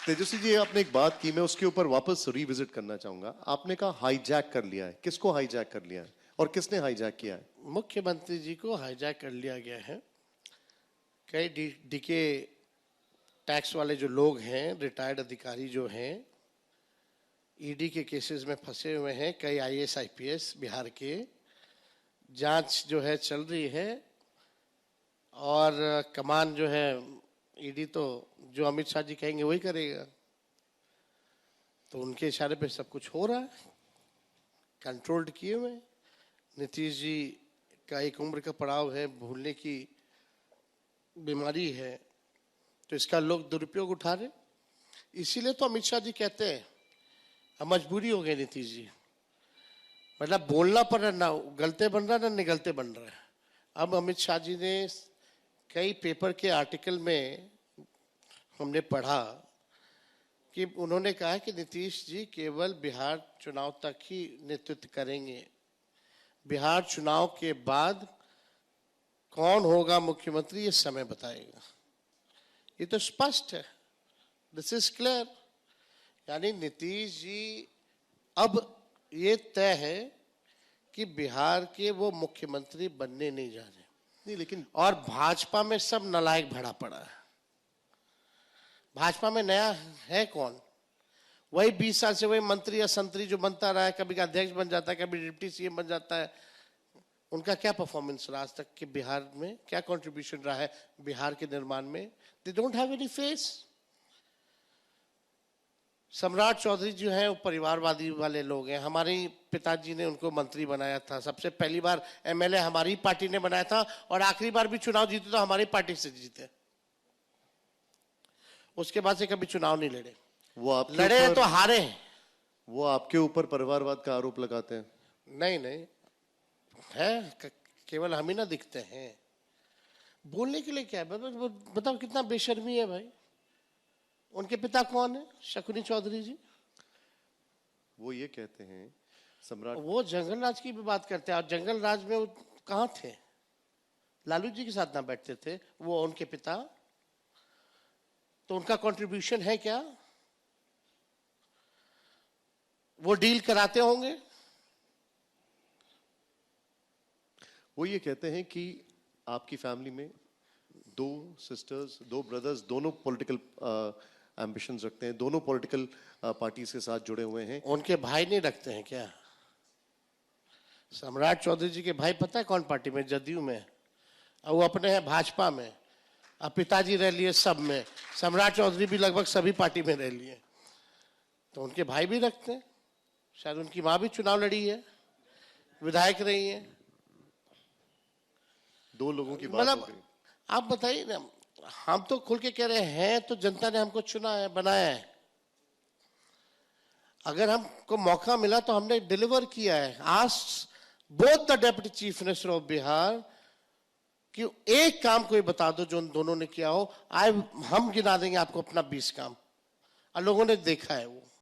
तेजस्वी जी, आपने एक बात की, मैं उसके ऊपर वापस रिविजिट करना चाहूंगा। आपने कहा हाईजैक कर लिया है। किसको हाईजैक कर लिया है और किसने हाईजैक किया है? मुख्यमंत्री जी को हाईजैक कर लिया गया है। कई डीके टैक्स वाले जो लोग हैं, रिटायर्ड अधिकारी जो हैं, ईडी के केसेस में फंसे हुए हैं। कई आईएएस आईपीएस बिहार के, जांच जो है चल रही है और कमान जो है ईडी तो जो अमित शाह जी कहेंगे वही करेगा। तो उनके इशारे पे सब कुछ हो रहा है, कंट्रोल्ड किए हुए। नीतीश जी का एक उम्र का पड़ाव है, भूलने की बीमारी है, तो इसका लोग दुरुपयोग उठा रहे। इसीलिए तो अमित शाह जी कहते हैं अब मजबूरी हो गई नीतीश जी, मतलब बोलना पड़ रहा, ना गलते बन रहा ना निगलते बन रहा है। अब अमित शाह जी ने कई पेपर के आर्टिकल में हमने पढ़ा कि उन्होंने कहा कि नीतीश जी केवल बिहार चुनाव तक ही नेतृत्व करेंगे, बिहार चुनाव के बाद कौन होगा मुख्यमंत्री ये समय बताएगा। ये तो स्पष्ट है, दिस इज क्लियर। यानी नीतीश जी अब ये तय है कि बिहार के वो मुख्यमंत्री बनने नहीं जा रहे। नहीं, लेकिन और भाजपा में सब नालायक भरा पड़ा है। भाजपा में नया है कौन? वही 20 साल से वही मंत्री या संतरी जो बनता रहा है, कभी अध्यक्ष बन जाता है, कभी डिप्टी सीएम बन जाता है। उनका क्या परफॉर्मेंस रहा आज तक के बिहार में, क्या कंट्रीब्यूशन रहा है बिहार के निर्माण में? They don't have any face. सम्राट चौधरी जो है वो परिवारवादी वाले लोग हैं। हमारे पिताजी ने उनको मंत्री बनाया था, सबसे पहली बार एमएलए हमारी पार्टी ने बनाया था, और आखिरी बार भी चुनाव जीते तो हमारी पार्टी से जीते। उसके बाद से कभी चुनाव नहीं लड़े। वो आपके लड़े तो हारे। वो आपके ऊपर परिवारवाद का आरोप लगाते हैं। नहीं नहीं है, केवल हम ही ना दिखते हैं। बोलने के लिए क्या है? बताओ कितना बेशर्मी है भाई। उनके पिता कौन है? शकुनी चौधरी जी। वो ये कहते हैं सम्राट, वो जंगल राज की भी बात करते हैं, और जंगल राज में वो कहाँ थे? लालू जी के साथ ना बैठते थे वो उनके पिता? तो उनका कंट्रीब्यूशन है क्या? वो डील कराते होंगे। वो ये कहते हैं कि आपकी फैमिली में 2 सिस्टर्स, 2 ब्रदर्स, दोनों पॉलिटिकल एम्बिशंस रखते हैं, दोनों पॉलिटिकल पार्टीज के साथ जुड़े हुए हैं। उनके भाई नहीं रखते हैं क्या? सम्राट चौधरी जी के भाई पता है कौन पार्टी में? जदयू में। और वो अपने हैं भाजपा में। अब पिताजी रह लिए सब में, सम्राट चौधरी भी लगभग सभी पार्टी में रह लिए। तो उनके भाई भी रखते हैं। शायद उनकी माँ भी चुनाव लड़ी है, विधायक रही है। 2 लोगों की बात हो मतलब गई। आप बताइए ना, हम तो खुल के कह रहे हैं तो जनता ने हमको चुना है, बनाया है। अगर हमको मौका मिला तो हमने डिलीवर किया है। Ask both the deputy chief minister of Bihar कि एक काम कोई बता दो जो उन दोनों ने किया हो। हम गिना देंगे आपको अपना 20 काम, और लोगों ने देखा है वो।